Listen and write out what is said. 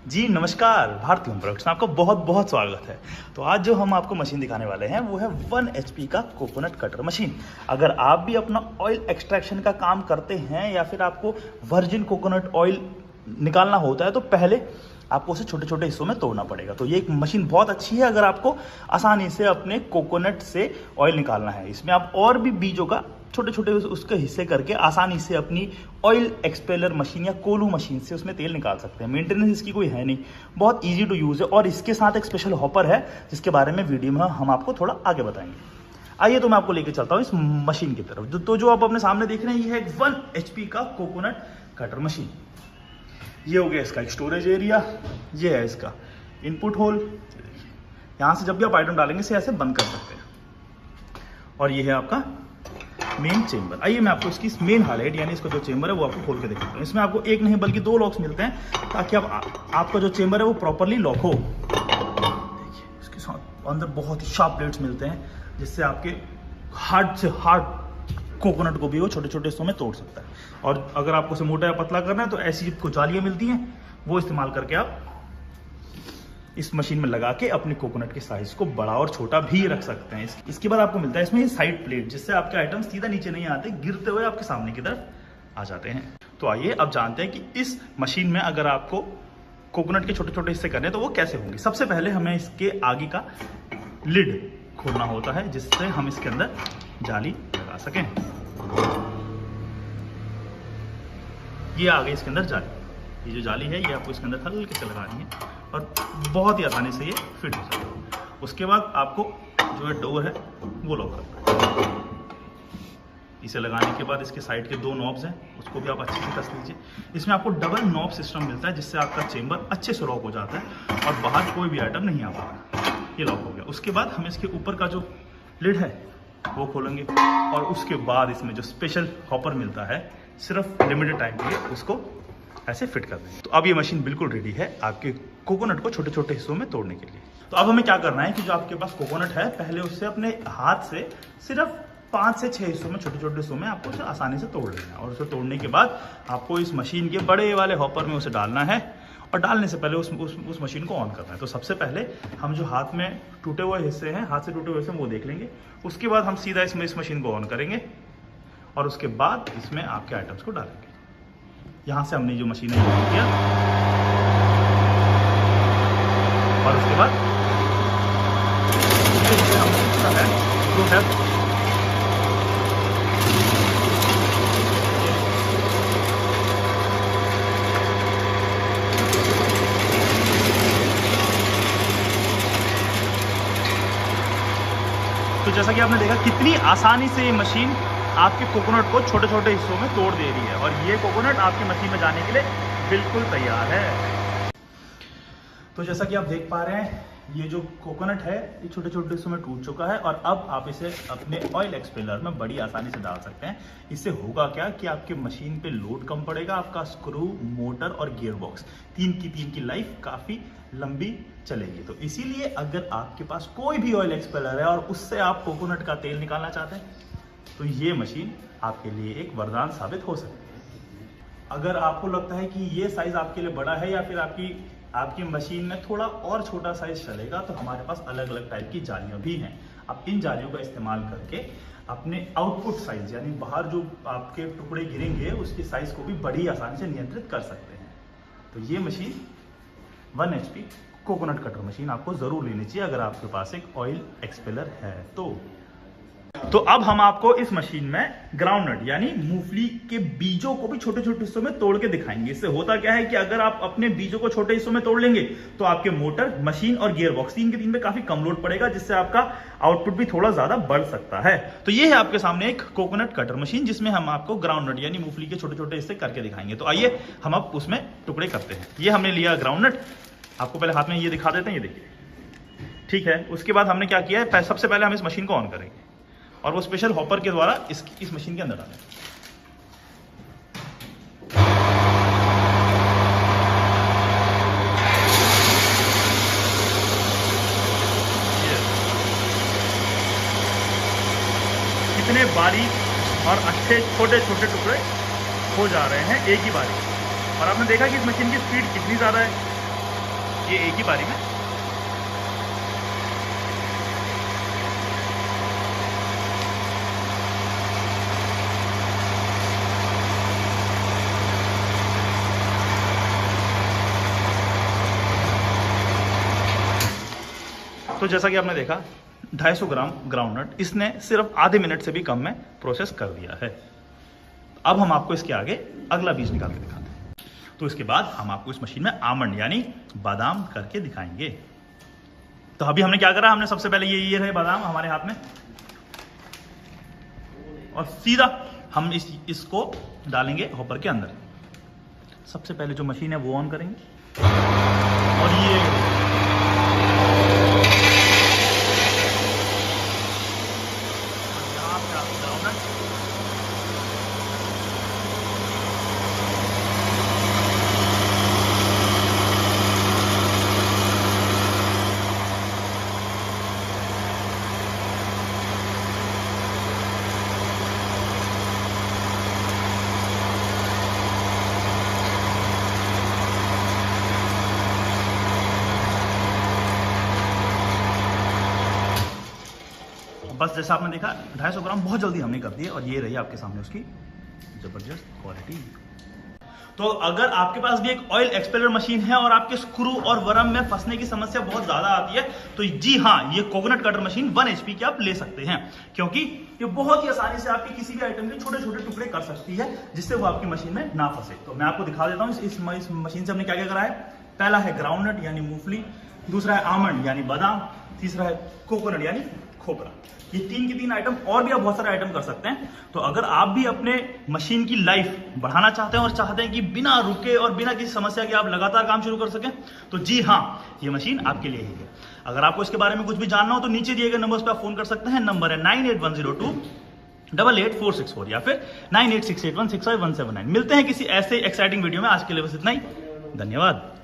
जी नमस्कार, भारतीय प्रोडक्ट्स में आपका बहुत बहुत स्वागत है। तो आज जो हम आपको मशीन दिखाने वाले हैं वो है 1 HP का कोकोनट कटर मशीन। अगर आप भी अपना ऑयल एक्सट्रैक्शन का काम करते हैं या फिर आपको वर्जिन कोकोनट ऑयल निकालना होता है तो पहले आपको उसे छोटे छोटे हिस्सों में तोड़ना पड़ेगा। तो ये एक मशीन बहुत अच्छी है अगर आपको आसानी से अपने कोकोनट से ऑयल निकालना है। इसमें आप और भी बीजों का छोटे छोटे उसके हिस्से करके आसानी से अपनी ऑयल एक्सपेलर मशीन या कोलू मशीन से उसमें तेल निकाल सकते हैं। मेंटेनेंस इसकी कोई है नहीं, बहुत इजी टू यूज़ है और इसके साथ एक स्पेशल हॉपर है जिसके बारे में वीडियो में हम आपको थोड़ा आगे बताएंगे। आइए तो मैं आपको लेके चलता हूँ इस मशीन की तरफ। तो जो आप अपने सामने देख रहे हैं ये है 1 HP का कोकोनट कटर मशीन। ये हो गया इसका स्टोरेज एरिया, ये है इसका इनपुट होल। यहाँ से जब भी आप आइटम डालेंगे इसे ऐसे बंद कर सकते हैं। और ये है आपका मेन चेंबर। आइए मैं आपको इसकी मेन हाईलाइट यानी इसका जो चेंबर है वो आपको खोल के दिखाता हूँ। इसमें आपको एक नहीं बल्कि 2 लॉक्स मिलते हैं ताकि आपका जो चेंबर है वो प्रॉपरली लॉक हो। देखिए इसके साथ अंदर बहुत ही शार्प प्लेट्स मिलते हैं जिससे आपके हार्ड से हार्ड कोकोनट को भी वो छोटे छोटे हिस्सों में तोड़ सकता है। और अगर आपको उसे मोटा या पतला करना है तो ऐसी कुछ जालियाँ मिलती हैं, वो इस्तेमाल करके आप इस मशीन में लगा के अपने कोकोनट के साइज को बड़ा और छोटा भी रख सकते हैं। इसके बाद आपको मिलता है इसमें साइड प्लेट जिससे आपके आइटम सीधा नीचे नहीं आते, गिरते हुए आपके सामने की तरफ आ जाते हैं। तो आइए अब जानते हैं कि इस मशीन में अगर आपको कोकोनट के छोटे छोटे हिस्से करने हैं तो वो कैसे होंगे। सबसे पहले हमें इसके आगे का लिड खोलना होता है जिससे हम इसके अंदर जाली लगा सकें। ये आ गई इसके अंदर जाली। ये जो जाली है ये आपको इसके अंदर हल्के से लगानी है और बहुत ही आसानी से ये फिट हो जाएगा। उसके बाद आपको जो है डोर है वो लॉक करना है। इसे लगाने के बाद इसके साइड के 2 नॉब्स हैं उसको भी आप अच्छे से कस लीजिए। इसमें आपको डबल नॉब सिस्टम मिलता है जिससे आपका चेंबर अच्छे से लॉक हो जाता है और बाहर कोई भी आइटम नहीं आ पाता। ये लॉक हो गया। उसके बाद हम इसके ऊपर का जो लिड है वो खोलेंगे और उसके बाद इसमें जो स्पेशल हॉपर मिलता है सिर्फ लिमिटेड टाइम के लिए उसको ऐसे फिट कर देंगे। तो अब ये मशीन बिल्कुल रेडी है आपके कोकोनट को छोटे छोटे हिस्सों में तोड़ने के लिए। तो अब हमें क्या करना है कि जो आपके पास कोकोनट है पहले उससे अपने हाथ से सिर्फ 5 से 6 हिस्सों में छोटे छोटे हिस्सों में आपको उसे आसानी से तोड़ लेना है। और उसे तोड़ने के बाद आपको इस मशीन के बड़े वाले हॉपर में उसे डालना है और डालने से पहले उस मशीन को ऑन करना है। तो सबसे पहले हम जो हाथ में टूटे हुए हिस्से हैं, हाथ से टूटे हुए हिस्से वो देख लेंगे। उसके बाद हम सीधा इसमें इस मशीन को ऑन करेंगे और उसके बाद इसमें आपके आइटम्स को डालेंगे। यहाँ से हमने जो मशीन है ऑन किया और उसके बाद जो है तो जैसा कि आपने देखा कितनी आसानी से ये मशीन आपके कोकोनट को छोटे छोटे हिस्सों में तोड़ दे रही है और ये कोकोनट आपकी मशीन में जाने के लिए बिल्कुल तैयार है। तो जैसा कि आप देख पा रहे हैं ये जो कोकोनट है ये छोटे छोटे हिस्सों में टूट चुका है और अब आप इसे अपने ऑयल एक्सपेलर में बड़ी आसानी से डाल सकते हैं। इससे होगा क्या कि आपके मशीन पे लोड कम पड़ेगा, आपका स्क्रू, मोटर और गियर बॉक्स तीन की लाइफ काफ़ी लंबी चलेगी। तो इसीलिए अगर आपके पास कोई भी ऑयल एक्सपेलर है और उससे आप कोकोनट का तेल निकालना चाहते हैं तो ये मशीन आपके लिए एक वरदान साबित हो सकती है। अगर आपको लगता है कि ये साइज आपके लिए बड़ा है या फिर आपकी मशीन में थोड़ा और छोटा साइज चलेगा तो हमारे पास अलग अलग टाइप की जालियां भी हैं। आप इन जालियों का इस्तेमाल करके अपने आउटपुट साइज यानी बाहर जो आपके टुकड़े गिरेंगे उसकी साइज को भी बड़ी आसानी से नियंत्रित कर सकते हैं। तो ये machine 1 HP coconut cutter machine आपको जरूर लेनी चाहिए अगर आपके पास एक ऑयल एक्सपेलर है तो अब हम आपको इस मशीन में ग्राउंडनट यानी मूंगफली के बीजों को भी छोटे छोटे हिस्सों में तोड़ के दिखाएंगे। इससे होता क्या है कि अगर आप अपने बीजों को छोटे हिस्सों में तोड़ लेंगे तो आपके मोटर, मशीन और गियर बॉक्स 3 के 3 में काफी कम लोड पड़ेगा जिससे आपका आउटपुट भी थोड़ा ज्यादा बढ़ सकता है। तो ये है आपके सामने एक कोकोनट कटर मशीन जिसमें हम आपको ग्राउंडनट यानी मूंगफली के छोटे छोटे हिस्से करके दिखाएंगे। तो आइए हम अब उसमें टुकड़े करते हैं। ये हमने लिया ग्राउंडनट, आपको पहले हाथ में ये दिखा देते हैं, ये देखिए, ठीक है। उसके बाद हमने क्या किया है, सबसे पहले हम इस मशीन को ऑन करेंगे और वो स्पेशल हॉपर के द्वारा इस मशीन के अंदर डालें। कितने बारीक और अच्छे छोटे छोटे टुकड़े हो जा रहे हैं एक ही बारी। और आपने देखा कि इस मशीन की स्पीड कितनी ज़्यादा है। ये एक ही बारी में। तो जैसा कि आपने देखा 250 ग्राम ग्राउंडनट इसने सिर्फ आधे मिनट से भी कम में प्रोसेस कर दिया है। अब हम आपको इसके आगे अगला बीज निकाल के दिखाते हैं। तो इसके बाद हम आपको इस मशीन में आमंड यानी बादाम करके दिखाएंगे। तो अभी हमने क्या करा, हमने सबसे पहले ये रहे बादाम हमारे हाथ में, और सीधा हम इसको डालेंगे हॉपर के अंदर। सबसे पहले जो मशीन है वो ऑन करेंगे, और ये बस जैसा आपने देखा 250 ग्राम बहुत जल्दी हमने कर दिए, और ये रही आपके सामने उसकी जबरदस्त क्वालिटी। तो अगर आपके पास भी एक ऑयल एक्सपेलर मशीन है और आपके स्क्रू और वर्म में फंसने की समस्या बहुत ज्यादा आती है, तो जी हाँ, ये कोकोनट कटर मशीन 1 HP की आप ले सकते हैं, क्योंकि ये बहुत ही आसानी से आपकी किसी भी आइटम के छोटे छोटे टुकड़े कर सकती है, जिससे वो आपकी मशीन में ना फंसे। तो मैं आपको दिखा देता हूँ इस मशीन से हमने क्या क्या करा है। पहला है ग्राउंडनट यानी मूंगफली, दूसरा है आमंड यानी बादाम, तीसरा है कोकोनट यानी खोपरा। ये 3 की 3 आइटम, और भी आप बहुत सारे आइटम कर सकते हैं। तो अगर आप भी अपने मशीन की लाइफ बढ़ाना चाहते हैं और चाहते हैं कि बिना रुके और बिना किसी समस्या के आप लगातार काम शुरू कर सकें, तो जी हाँ, ये मशीन आपके लिए ही है। अगर आपको इसके बारे में कुछ भी जानना हो तो नीचे दिए गए नंबर्स पर आप फोन कर सकते हैं। नंबर है 9810288464 या फिर 9868165179। मिलते हैं किसी ऐसे एक्साइटिंग वीडियो में। आज के लिए बस इतना ही, धन्यवाद।